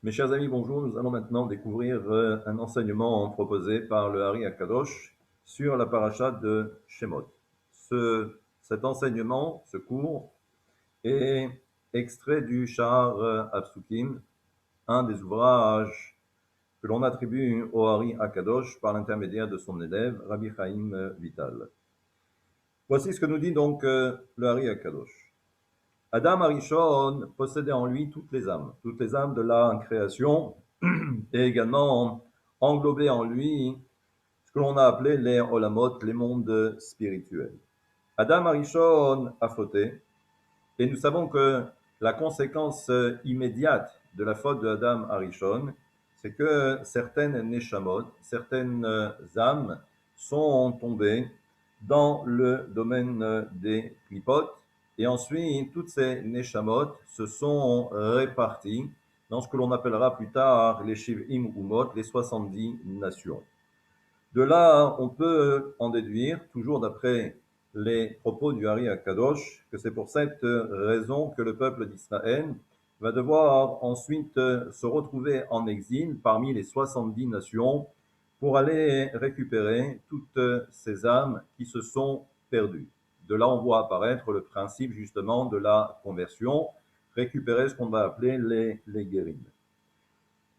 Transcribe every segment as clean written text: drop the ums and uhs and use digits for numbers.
Mes chers amis, bonjour. Nous allons maintenant découvrir un enseignement proposé par le Hari Akadosh sur la paracha de Shemot. Cet enseignement, ce cours, est extrait du Shahar Apsukim, un des ouvrages que l'on attribue au Hari Akadosh par l'intermédiaire de son élève, Rabbi Chaim Vital. Voici ce que nous dit donc le Hari Akadosh. Adam Arishon possédait en lui toutes les âmes de la création, et également englobé en lui ce que l'on a appelé les olamot, les mondes spirituels. Adam Arishon a fauté, et nous savons que la conséquence immédiate de la faute de Adam Arishon, c'est que certaines neshamot, certaines âmes sont tombées dans le domaine des clipotes, et ensuite toutes ces neshamot se sont réparties dans ce que l'on appellera plus tard les Shiv'im Umot, les 70 nations. De là, on peut en déduire, toujours d'après les propos du Hari Akadosh, que c'est pour cette raison que le peuple d'Israël va devoir ensuite se retrouver en exil parmi les 70 nations pour aller récupérer toutes ces âmes qui se sont perdues. De là, on voit apparaître le principe justement de la conversion, récupérer ce qu'on va appeler les guérines.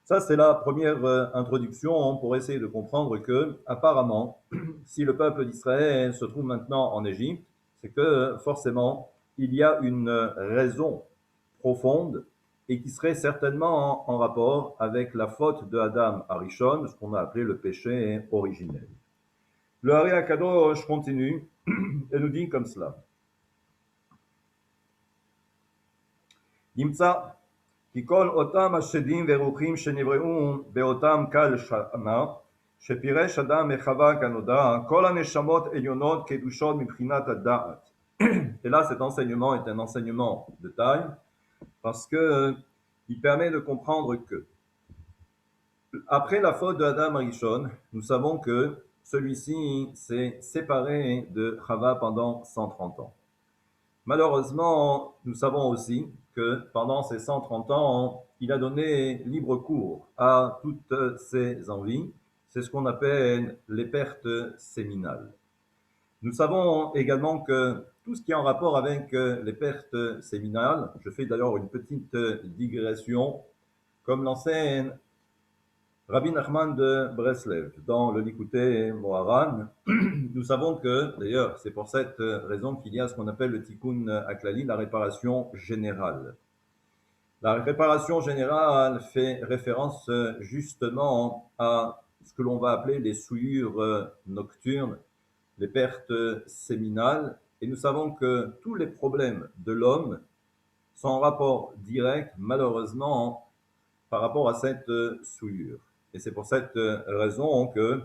Ça, c'est la première introduction pour essayer de comprendre que, apparemment, si le peuple d'Israël se trouve maintenant en Égypte, c'est que forcément, il y a une raison profonde et qui serait certainement en rapport avec la faute de Adam Arishon, ce qu'on a appelé le péché originel. Le Hari Akadosh continue et nous dit comme cela. Nimtza כי כל אותם השדים ורוחים שנבראו באותם קל שנה, שפירש אדם מחווה כנודע, כל הנשמות עליונות קדושות מבחינת הדעת. Et là, cet enseignement est un enseignement de taille parce que il permet de comprendre que après la faute de Adam Arishon, nous savons que celui-ci s'est séparé de Chava pendant 130 ans. Malheureusement, nous savons aussi que pendant ces 130 ans, il a donné libre cours à toutes ses envies. C'est ce qu'on appelle les pertes séminales. Nous savons également que tout ce qui est en rapport avec les pertes séminales, je fais d'ailleurs une petite digression, comme l'enseigne Rabbi Nachman de Breslev dans le Likutei Moharan, nous savons que, d'ailleurs, c'est pour cette raison qu'il y a ce qu'on appelle le Tikkun Aklali, la réparation générale. La réparation générale fait référence justement à ce que l'on va appeler les souillures nocturnes, les pertes séminales, et nous savons que tous les problèmes de l'homme sont en rapport direct, malheureusement, par rapport à cette souillure. Et c'est pour cette raison que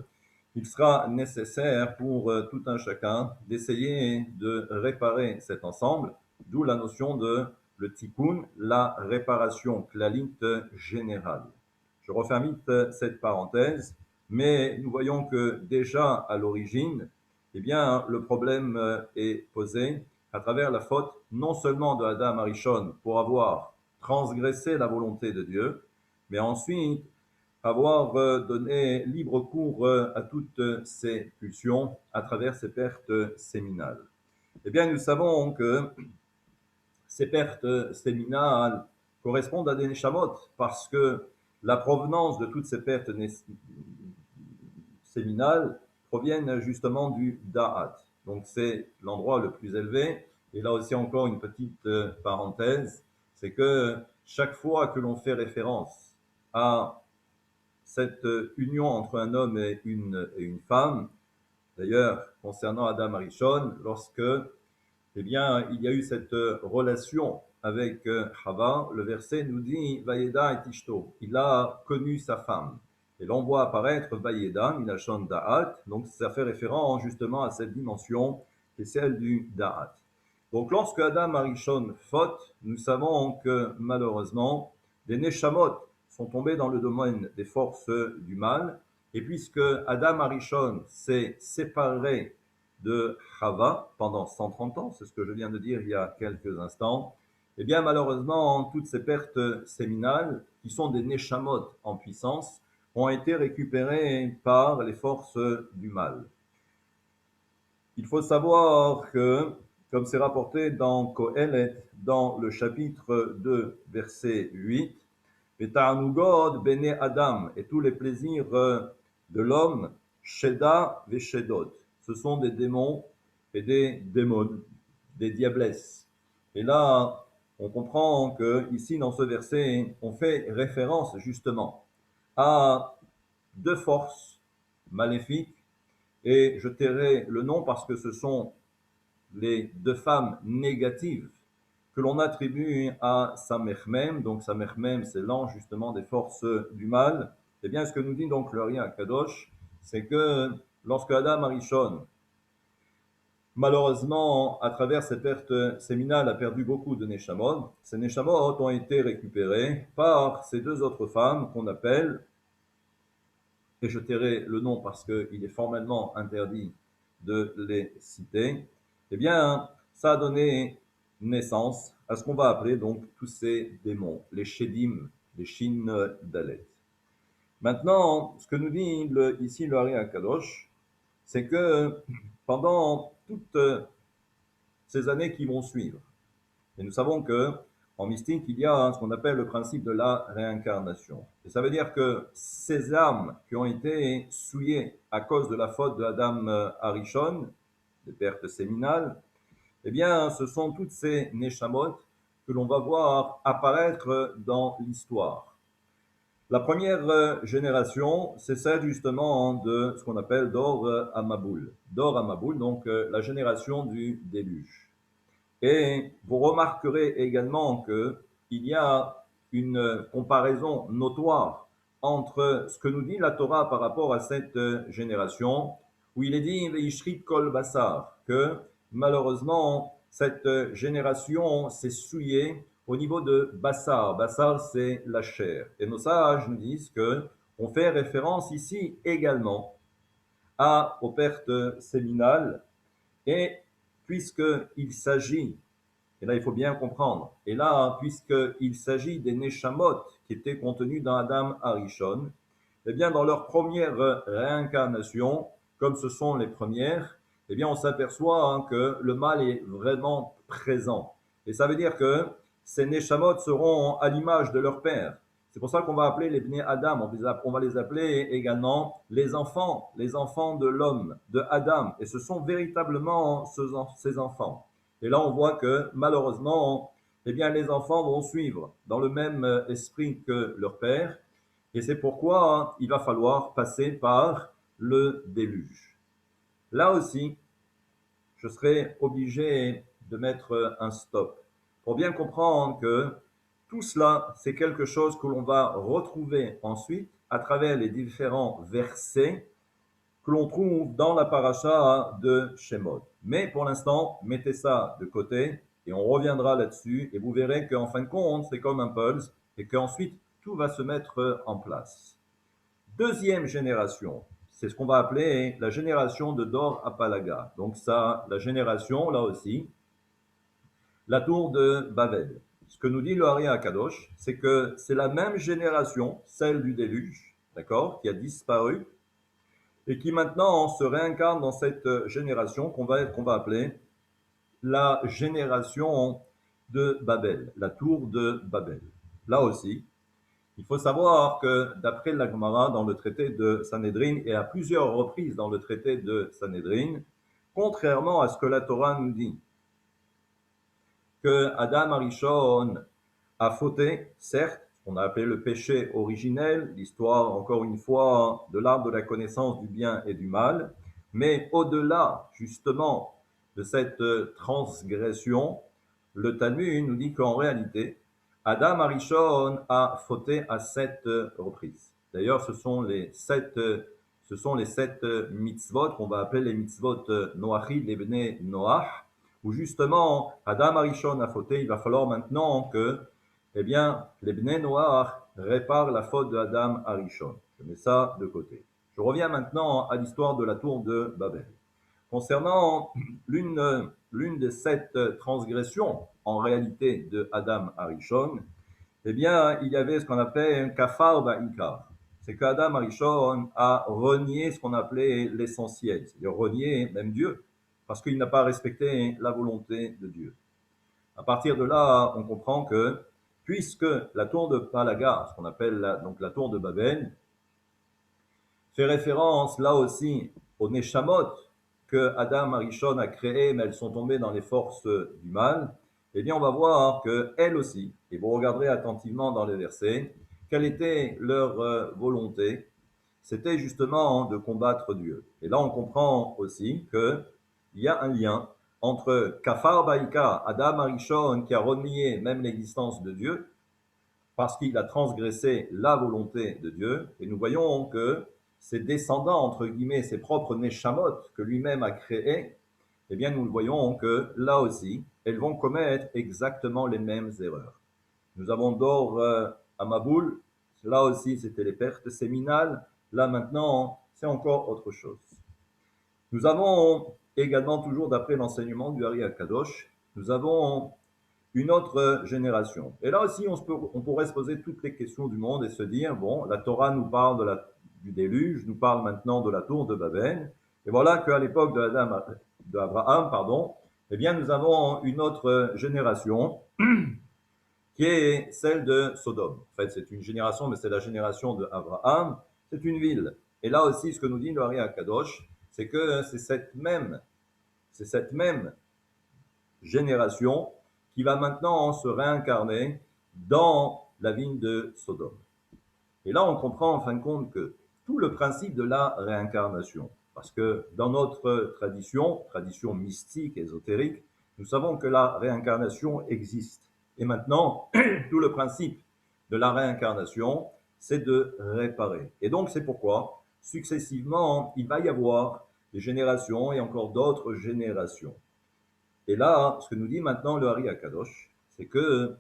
il sera nécessaire pour tout un chacun d'essayer de réparer cet ensemble, d'où la notion de le tikkun, la réparation clalite générale. Je referme vite cette parenthèse, mais nous voyons que déjà à l'origine, eh bien, le problème est posé à travers la faute non seulement de Adam Arishon pour avoir transgressé la volonté de Dieu, mais ensuite avoir donné libre cours à toutes ces pulsions à travers ces pertes séminales. Eh bien, nous savons que ces pertes séminales correspondent à des neshamot parce que la provenance de toutes ces pertes séminales proviennent justement du da'at. Donc c'est l'endroit le plus élevé. Et là aussi encore une petite parenthèse, c'est que chaque fois que l'on fait référence à cette union entre un homme et une femme, d'ailleurs concernant Adam Arishon, lorsque eh bien, il y a eu cette relation avec Chava, le verset nous dit Vayeda et Ishto, il a connu sa femme. Et l'on voit apparaître Vayeda, Minashon Da'at, donc ça fait référence justement à cette dimension qui est celle du Da'at. Donc lorsque Adam Arishon faute, nous savons que malheureusement, des Neshamot sont tombés dans le domaine des forces du mal, et puisque Adam Arishon s'est séparé de Chava pendant 130 ans, c'est ce que je viens de dire il y a quelques instants, Eh bien, malheureusement, toutes ces pertes séminales, qui sont des neshamot en puissance, ont été récupérées par les forces du mal. Il faut savoir que, comme c'est rapporté dans Kohelet, dans le chapitre 2, verset 8, et Ta'anugod bene Adam, et tous les plaisirs de l'homme, Sheda veshedot, ce sont des démons et des démons, des diablesses. Et là, on comprend que ici, dans ce verset, on fait référence justement à deux forces maléfiques, et je tairai le nom parce que ce sont les deux femmes négatives que l'on attribue à Samermem. Donc Samermem, c'est l'ange justement des forces du mal. Eh bien, ce que nous dit donc le Rien Kadosh, c'est que lorsque Adam Arishon, malheureusement, à travers ses pertes séminales, a perdu beaucoup de Neshamot, ces Neshamot ont été récupérés par ces deux autres femmes qu'on appelle, et je tairai le nom parce qu'il est formellement interdit de les citer, eh bien, ça a donné naissance à ce qu'on va appeler donc tous ces démons, les Shedim, les Shin Dalet. Maintenant, ce que nous dit ici le Hari Akadosh, c'est que pendant toutes ces années qui vont suivre, et nous savons que en mystique, il y a ce qu'on appelle le principe de la réincarnation. Et ça veut dire que ces âmes qui ont été souillées à cause de la faute de Adam Arishon, des pertes séminales, eh bien, ce sont toutes ces neshamot que l'on va voir apparaître dans l'histoire. La première génération, c'est celle justement de ce qu'on appelle Dor Amaboul. Dor Amaboul, donc la génération du déluge. Et vous remarquerez également qu'il y a une comparaison notoire entre ce que nous dit la Torah par rapport à cette génération, où il est dit Veishrit kol basar, que malheureusement cette génération s'est souillée au niveau de Bassar. Bassar, c'est la chair. Et nos sages nous disent que on fait référence ici également aux pertes séminales, et puisqu'il s'agit, et là il faut bien comprendre, et là puisqu'il s'agit des Neshamot qui étaient contenus dans Adam Arishon, eh bien dans leur première réincarnation, comme ce sont les premières, eh bien on s'aperçoit que le mal est vraiment présent. Et ça veut dire que ces Neshamot seront à l'image de leur père. C'est pour ça qu'on va appeler les Bnei Adam, on va les appeler également les enfants de l'homme, de Adam. Et ce sont véritablement ces enfants. Et là, on voit que malheureusement, eh bien, les enfants vont suivre dans le même esprit que leur père. Et c'est pourquoi il va falloir passer par le déluge. Là aussi, je serai obligé de mettre un stop pour bien comprendre que tout cela, c'est quelque chose que l'on va retrouver ensuite à travers les différents versets que l'on trouve dans la paracha de Shemot. Mais pour l'instant, mettez ça de côté et on reviendra là-dessus et vous verrez qu'en fin de compte, c'est comme un pulse et qu'ensuite, tout va se mettre en place. Deuxième génération, c'est ce qu'on va appeler la génération de Dor Apalaga. Donc ça, la génération, là aussi, la tour de Babel. Ce que nous dit le Hari Akadosh, c'est que c'est la même génération, celle du déluge, d'accord, qui a disparu, et qui maintenant se réincarne dans cette génération qu'on va appeler la génération de Babel, la tour de Babel. Là aussi, il faut savoir que d'après la Gemara dans le traité de Sanhedrin et à plusieurs reprises dans le traité de Sanhedrin, contrairement à ce que la Torah nous dit, que Adam Arishon a fauté, certes, on a appelé le péché originel, l'histoire, encore une fois, de l'arbre de la connaissance du bien et du mal, mais au-delà, justement, de cette transgression, le Talmud nous dit qu'en réalité, Adam Arishon a fauté à 7 reprises. D'ailleurs, ce sont les sept mitzvot qu'on va appeler les mitzvot Noachid, les Bnei Noach, où justement Adam Arishon a fauté. Il va falloir maintenant que, eh bien, les Bnei Noach réparent la faute de Adam Arishon. Je mets ça de côté. Je reviens maintenant à l'histoire de la tour de Babel. Concernant le l'une des 7 transgressions en réalité de Adam Arishon, eh bien, il y avait ce qu'on appelait un kafar ba'ikar. C'est qu'Adam Arishon a renié ce qu'on appelait l'essentiel, c'est-à-dire renié même Dieu, parce qu'il n'a pas respecté la volonté de Dieu. À partir de là, on comprend que, puisque la tour de Palaga, ce qu'on appelle donc la tour de Babel, fait référence là aussi aux Neshamot que Adam Arishon a créées, mais elles sont tombées dans les forces du mal, eh bien on va voir qu'elles aussi, et vous regarderez attentivement dans les versets, quelle était leur volonté, c'était justement de combattre Dieu. Et là on comprend aussi qu'il y a un lien entre Kafar Baïka, Adam Arishon, qui a renié même l'existence de Dieu, parce qu'il a transgressé la volonté de Dieu, et nous voyons que ses descendants, entre guillemets, ses propres Neshamot que lui-même a créés, eh bien nous le voyons que là aussi, elles vont commettre exactement les mêmes erreurs. Nous avons Dor à Maboul, là aussi c'était les pertes séminales, là maintenant c'est encore autre chose. Nous avons également, toujours d'après l'enseignement du Hari HaKadosh, nous avons une autre génération. Et là aussi, on pourrait se poser toutes les questions du monde et se dire, bon, la Torah nous parle du déluge, nous parle maintenant de la tour de Babel, et voilà qu'à l'époque d'Abraham, eh bien, nous avons une autre génération qui est celle de Sodome. En fait, c'est une génération, mais c'est la génération d'Abraham, c'est une ville. Et là aussi, ce que nous dit le Hari HaKadosh, c'est que c'est cette même génération qui va maintenant se réincarner dans la ville de Sodome. Et là, on comprend en fin de compte que tout le principe de la réincarnation, parce que dans notre tradition mystique, ésotérique, nous savons que la réincarnation existe. Et maintenant, tout le principe de la réincarnation, c'est de réparer. Et donc, c'est pourquoi, successivement, il va y avoir des générations et encore d'autres générations. Et là, ce que nous dit maintenant le Hari HaKadosh, c'est que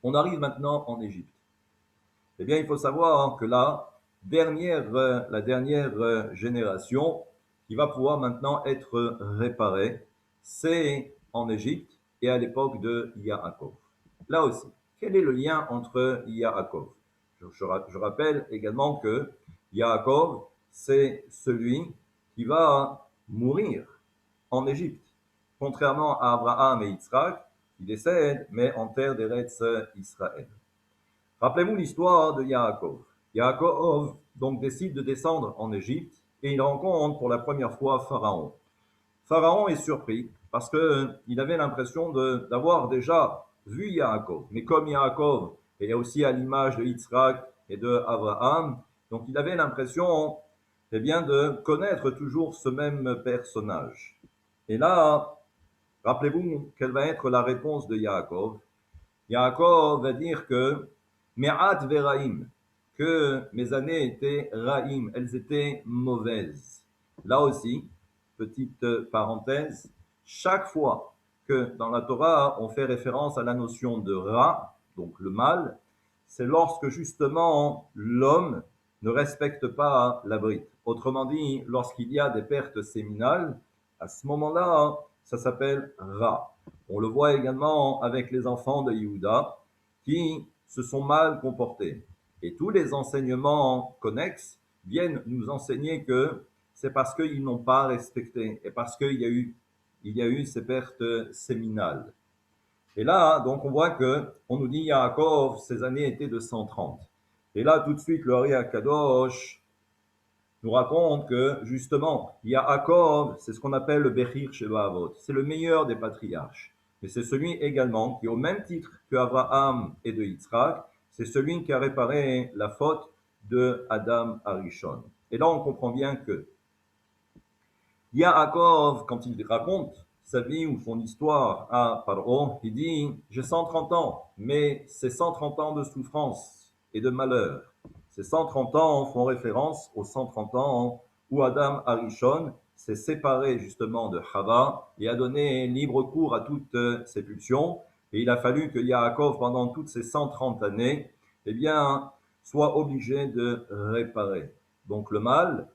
on arrive maintenant en Égypte. Eh bien, il faut savoir que la dernière génération qui va pouvoir maintenant être réparée, c'est en Égypte et à l'époque de Yaakov. Là aussi, quel est le lien entre Yaakov? Je rappelle également que Yaakov, c'est celui qui va mourir en Égypte. Contrairement à Abraham et Yitzhak, qui décèdent, mais en terre d'Eretz Israël. Rappelez-vous l'histoire de Yaakov. Yaakov donc décide de descendre en Égypte et il rencontre pour la première fois Pharaon. Pharaon est surpris parce qu'il avait l'impression d'avoir déjà vu Yaakov. Mais comme Yaakov est aussi à l'image de Yitzhak et de Abraham, donc il avait l'impression eh bien, de connaître toujours ce même personnage. Et là, rappelez-vous quelle va être la réponse de Yaakov. Yaakov va dire que Me'at veraim, que mes années étaient raïm, elles étaient mauvaises. Là aussi, petite parenthèse, chaque fois que dans la Torah on fait référence à la notion de ra, donc le mal, c'est lorsque justement l'homme ne respecte pas la brite. Autrement dit, lorsqu'il y a des pertes séminales, à ce moment-là, ça s'appelle ra. On le voit également avec les enfants de Yehuda qui se sont mal comportés. Et tous les enseignements connexes viennent nous enseigner que c'est parce qu'ils n'ont pas respecté et parce qu'il y a eu ces pertes séminales. Et là, donc, on voit que, on nous dit, Yaakov, ses années étaient de 130. Et là, tout de suite, le Hari HaKadosh nous raconte que, justement, Yaakov, c'est ce qu'on appelle le Bechir Sheva Avot. C'est le meilleur des patriarches. Mais c'est celui également qui, au même titre que Abraham et de Yitzhak, c'est celui qui a réparé la faute de Adam Arishon. Et là, on comprend bien que Yaakov, quand il raconte sa vie ou son histoire à Paro, il dit « J'ai 130 ans, mais ces 130 ans de souffrance et de malheur, ces 130 ans font référence aux 130 ans où Adam Arishon s'est séparé justement de Chava et a donné libre cours à toutes ses pulsions. Et il a fallu que Yaakov, pendant toutes ces 130 années, eh bien, soit obligé de réparer. Donc le mal,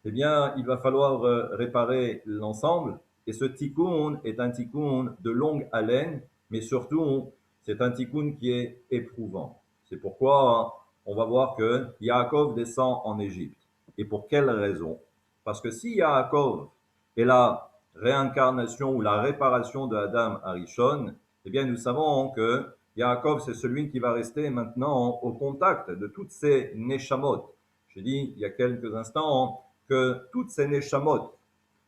eh bien, il va falloir réparer l'ensemble. Et ce tikkun est un tikkun de longue haleine, mais surtout, c'est un tikkun qui est éprouvant. C'est pourquoi on va voir que Yaakov descend en Égypte. Et pour quelle raison? Parce que si Yaakov est la réincarnation ou la réparation de Adam Arishon, eh bien nous savons que Yaakov, c'est celui qui va rester maintenant au contact de toutes ces neshamot. J'ai dit il y a quelques instants que toutes ces neshamot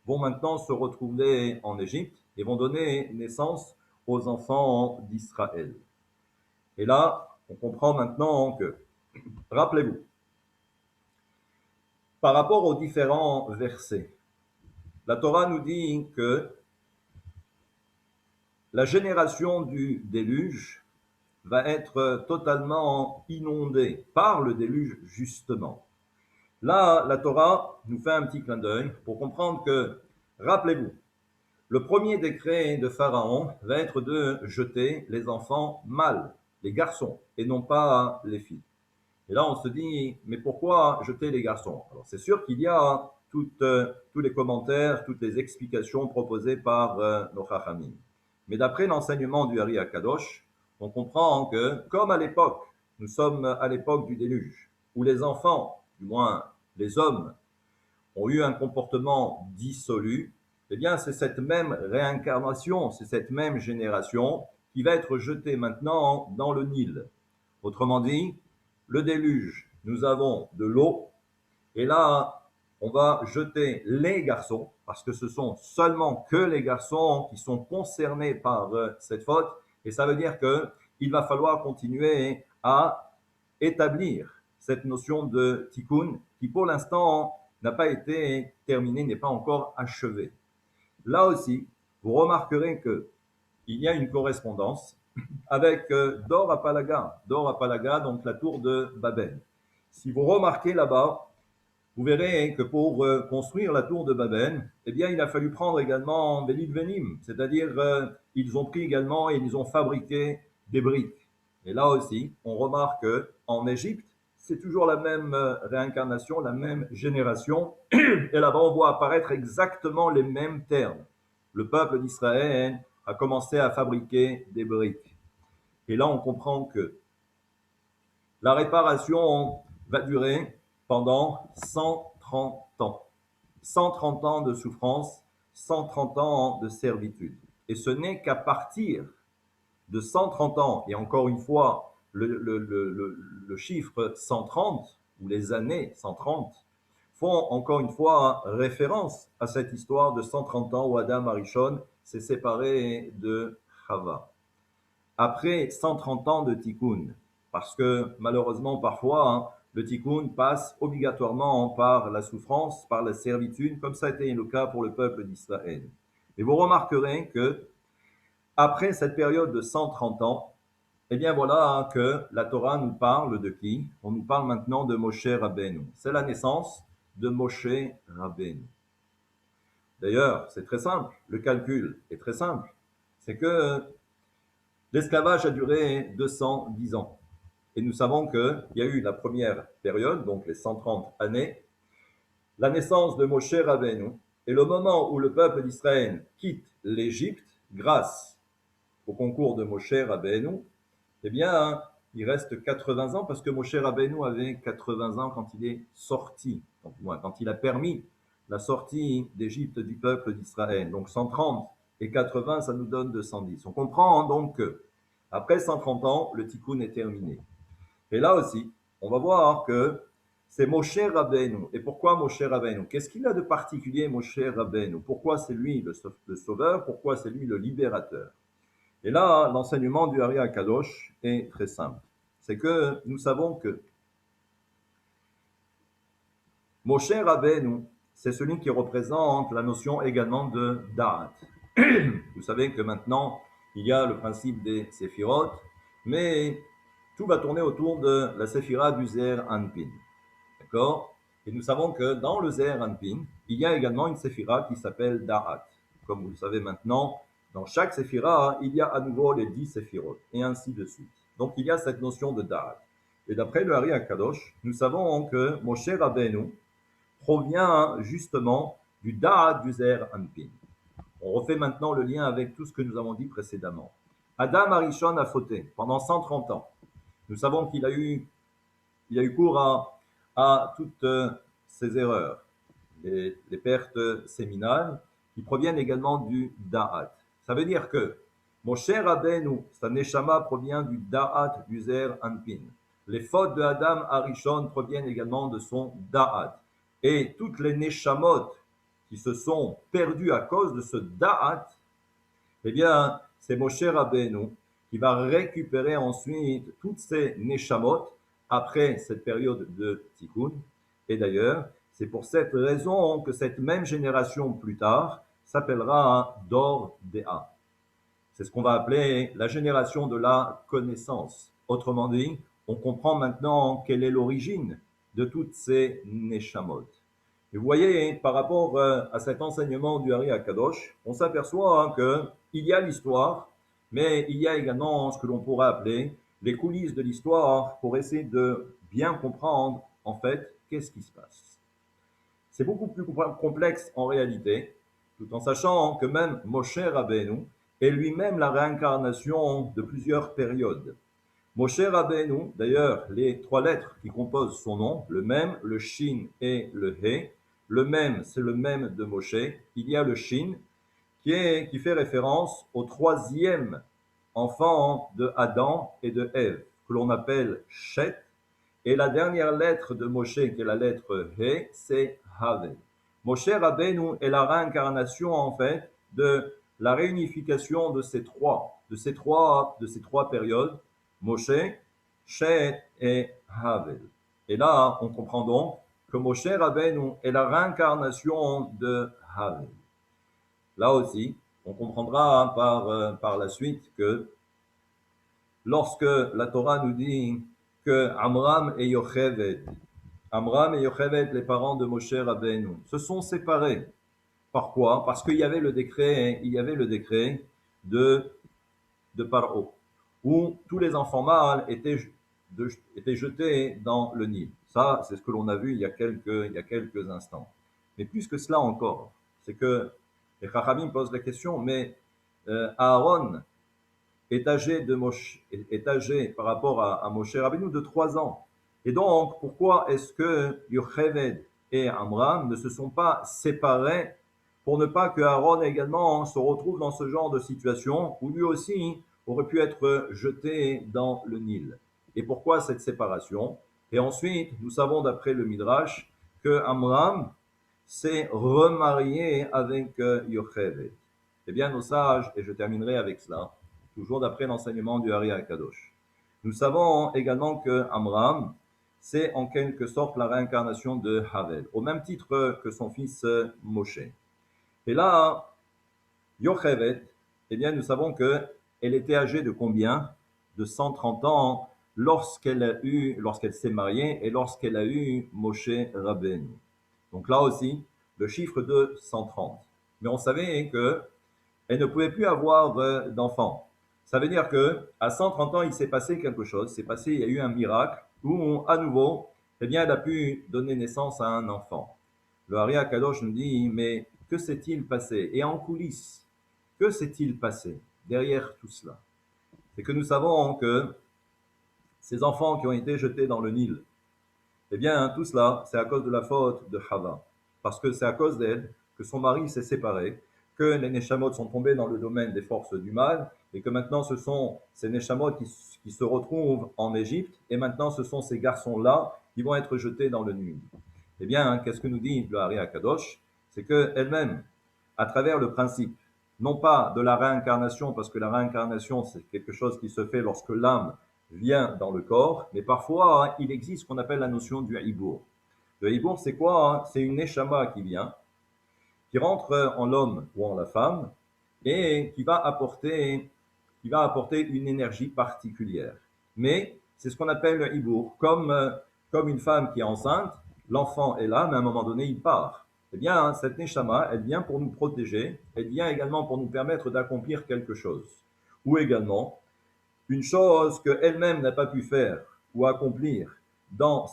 vont maintenant se retrouver en Égypte et vont donner naissance aux enfants d'Israël. Et là, on comprend maintenant que, rappelez-vous, par rapport aux différents versets, la Torah nous dit que la génération du déluge va être totalement inondée par le déluge justement. Là, la Torah nous fait un petit clin d'œil pour comprendre que, rappelez-vous, le premier décret de Pharaon va être de jeter les enfants mâles, les garçons, et non pas les filles. Et là, on se dit, mais pourquoi jeter les garçons? Alors, c'est sûr qu'il y a tous les commentaires, toutes les explications proposées par nos Chachamim. Mais d'après l'enseignement du Ari Akadosh, on comprend que, comme à l'époque, nous sommes à l'époque du déluge, où les enfants, du moins les hommes, ont eu un comportement dissolu, eh bien, c'est cette même réincarnation, c'est cette même génération qui va être jetée maintenant dans le Nil. Autrement dit, le déluge, nous avons de l'eau, et là, on va jeter les garçons, parce que ce sont seulement que les garçons qui sont concernés par cette faute, et ça veut dire qu'il va falloir continuer à établir cette notion de tikkun, qui pour l'instant n'a pas été terminée, n'est pas encore achevée. Là aussi, vous remarquerez qu'il y a une correspondance avec Dor Apalaga, donc la tour de Babel. Si vous remarquez là-bas, vous verrez que pour construire la tour de Babel, eh bien, il a fallu prendre également des Venim, c'est-à-dire ils ont pris également et ils ont fabriqué des briques. Et là aussi, on remarque qu'en Égypte, c'est toujours la même réincarnation, la même génération, et là-bas, on voit apparaître exactement les mêmes termes. Le peuple d'Israël a commencé à fabriquer des briques. Et là, on comprend que la réparation va durer pendant 130 ans. 130 ans de souffrance, 130 ans de servitude. Et ce n'est qu'à partir de 130 ans, et encore une fois, le chiffre 130, ou les années 130, font encore une fois référence à cette histoire de 130 ans où Adam Arishon s'est séparé de Chava. Après 130 ans de tikkun, parce que malheureusement parfois le tikkun passe obligatoirement par la souffrance, par la servitude, comme ça a été le cas pour le peuple d'Israël. Et vous remarquerez que après cette période de 130 ans, eh bien voilà que la Torah nous parle de qui? On nous parle maintenant de Moshe Rabbeinu. C'est la naissance de Moshe Rabbeinu. D'ailleurs, c'est très simple, le calcul est très simple. C'est que l'esclavage a duré 210 ans. Et nous savons qu'il y a eu la première période, donc les 130 années, la naissance de Moshe Rabbeinu, et le moment où le peuple d'Israël quitte l'Égypte grâce au concours de Moshe Rabbeinu, eh bien, il reste 80 ans parce que Moshe Rabbeinu avait 80 ans quand il est sorti, quand il a permis la sortie d'Égypte du peuple d'Israël. Donc 130 et 80, ça nous donne 210. On comprend donc que après 130 ans, le tikkun est terminé. Et là aussi, on va voir que c'est Moshe Rabbeinu. Et pourquoi Moshe Rabbeinu? Qu'est-ce qu'il a de particulier, Moshe Rabbeinu? Pourquoi c'est lui le sauveur? Pourquoi c'est lui le libérateur? Et là, l'enseignement du Ari Akadosh est très simple. C'est que nous savons que Moshe Rabbeinu, c'est celui qui représente la notion également de Da'at. Vous savez que maintenant, il y a le principe des Séphirot, mais tout va tourner autour de la Séphira du Zeher Anpin. D'accord? Et nous savons que dans le Zeher Anpin, il y a également une Séphira qui s'appelle Da'at. Comme vous le savez maintenant, dans chaque Séphira, il y a à nouveau les 10 Séphirot, et ainsi de suite. Donc il y a cette notion de Da'at. Et d'après le Ari Akadosh, nous savons que Moshe Rabbeinu provient justement du Da'at du Zeher Anpin. On refait maintenant le lien avec tout ce que nous avons dit précédemment. Adam Arishon a fauté pendant 130 ans. Nous savons qu'il a eu cours à toutes ces erreurs, les pertes séminales, qui proviennent également du Da'at. Ça veut dire que Moshe Rabbeinu, sa Neshama provient du Da'at du Zer Anpin. Les fautes de Adam Arishon proviennent également de son Da'at. Et toutes les Neshamot qui se sont perdues à cause de ce Da'at, eh bien, c'est Moshe Rabbeinu qui va récupérer ensuite toutes ces Neshamot après cette période de Tikkun. Et d'ailleurs, c'est pour cette raison que cette même génération plus tard s'appellera Dor Dea. C'est ce qu'on va appeler la génération de la connaissance. Autrement dit, on comprend maintenant quelle est l'origine de toutes ces Neshamot. Et vous voyez, par rapport à cet enseignement du Hari HaKadosh, on s'aperçoit qu'il y a l'histoire, mais il y a également ce que l'on pourrait appeler les coulisses de l'histoire pour essayer de bien comprendre, en fait, qu'est-ce qui se passe. C'est beaucoup plus complexe en réalité, tout en sachant que même Moshe Rabbeinu est lui-même la réincarnation de plusieurs périodes. Moshe Rabbeinu, d'ailleurs, les trois lettres qui composent son nom, le Mem, le Shin et le He, le Mem, c'est le Mem de Moshe, il y a le Shin, qui fait référence au troisième enfant de Adam et de Ève, que l'on appelle Shet, et la dernière lettre de Moshe, qui est la lettre He, c'est Havel. Moshe Rabbeinu est la réincarnation, en fait, de la réunification de ces trois périodes, Moshe, Shet et Havel. Et là, on comprend donc que Moshe Rabbeinu est la réincarnation de Havel. Là aussi, on comprendra par la suite que lorsque la Torah nous dit que Amram et Yocheved, les parents de Moshe Rabbeinu, se sont séparés. Par quoi? Parce qu'il y avait le décret de Paro, où tous les enfants mâles étaient jetés dans le Nil. Ça, c'est ce que l'on a vu il y a quelques instants. Mais plus que cela encore, c'est que les Chachamim posent la question, mais Aaron est âgé par rapport à Moshe Rabbeinu de 3 ans. Et donc, pourquoi est-ce que Yocheved et Amram ne se sont pas séparés pour ne pas que Aaron également se retrouve dans ce genre de situation où lui aussi aurait pu être jeté dans le Nil? Et pourquoi cette séparation? Et ensuite, nous savons d'après le Midrash que Amram s'est remarié avec Yocheved. Eh bien, nos sages, et je terminerai avec cela, toujours d'après l'enseignement du Hari HaKadosh. Nous savons également que Amram, c'est en quelque sorte la réincarnation de Havel, au même titre que son fils Moshe. Et là, Yocheved, eh bien, nous savons qu'elle était âgée de combien? De 130 ans lorsqu'elle s'est mariée et lorsqu'elle a eu Moshe Rabbeinu. Donc là aussi, le chiffre de 130. Mais on savait qu'elle ne pouvait plus avoir d'enfants. Ça veut dire que à 130 ans, il s'est passé quelque chose. Il y a eu un miracle où, à nouveau, eh bien, elle a pu donner naissance à un enfant. Le Hari HaKadosh nous dit, mais que s'est-il passé? Et en coulisses, que s'est-il passé derrière tout cela? C'est que nous savons que ces enfants qui ont été jetés dans le Nil, eh bien, tout cela, c'est à cause de la faute de Chava. Parce que c'est à cause d'elle que son mari s'est séparé, que les Neshamot sont tombés dans le domaine des forces du mal, et que maintenant ce sont ces Neshamot qui se retrouvent en Égypte, et maintenant ce sont ces garçons-là qui vont être jetés dans le Nil. Eh bien, qu'est-ce que nous dit le Hari HaKadosh? C'est qu'elle-même, à travers le principe, non pas de la réincarnation, parce que la réincarnation, c'est quelque chose qui se fait lorsque l'âme vient dans le corps, mais parfois, il existe ce qu'on appelle la notion du hibour. Le hibour, c'est quoi? C'est une neshama qui vient, qui rentre en l'homme ou en la femme, et qui va apporter une énergie particulière. Mais c'est ce qu'on appelle le hibour. Comme une femme qui est enceinte, l'enfant est là, mais à un moment donné, il part. Eh bien, cette neshama, elle vient pour nous protéger, elle vient également pour nous permettre d'accomplir quelque chose. Ou également, une chose qu'elle-même n'a pas pu faire ou accomplir dans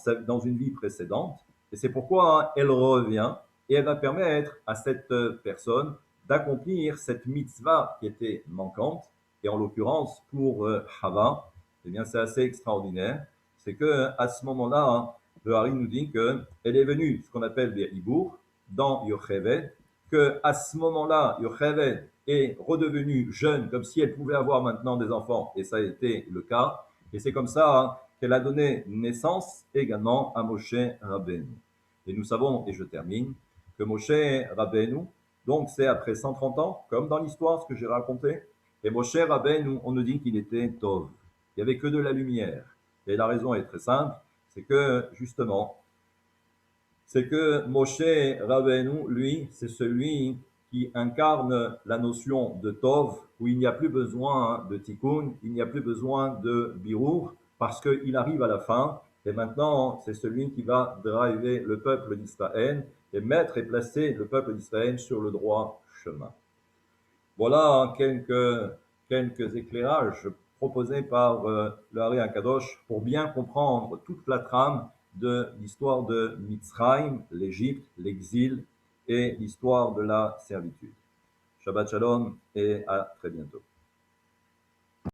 une vie précédente. Et c'est pourquoi elle revient et elle va permettre à cette personne d'accomplir cette mitzvah qui était manquante. Et en l'occurrence, pour Chava, eh bien, c'est assez extraordinaire. C'est que à ce moment-là, le Hari nous dit qu'elle est venue, ce qu'on appelle des hibour, dans Yocheved, que à ce moment-là, Yocheved est redevenue jeune, comme si elle pouvait avoir maintenant des enfants, et ça a été le cas. Et c'est comme ça qu'elle a donné naissance également à Moshe Rabbeinu. Et nous savons, et je termine, que Moshe Rabbeinu, donc c'est après 130 ans, comme dans l'histoire, ce que j'ai raconté, et Moshe Rabbeinu, on nous dit qu'il était Tov. Il n'y avait que de la lumière. Et la raison est très simple, c'est que justement, c'est que Moshe Rabbeinu, lui, c'est celui qui incarne la notion de Tov, où il n'y a plus besoin de Tikkun, il n'y a plus besoin de Birour, parce qu'il arrive à la fin, et maintenant, c'est celui qui va driver le peuple d'Israël et mettre et placer le peuple d'Israël sur le droit chemin. Voilà quelques éclairages proposés par le Hari Akadosh pour bien comprendre toute la trame de l'histoire de Mitzrayim, l'Égypte, l'exil et l'histoire de la servitude. Shabbat Shalom et à très bientôt.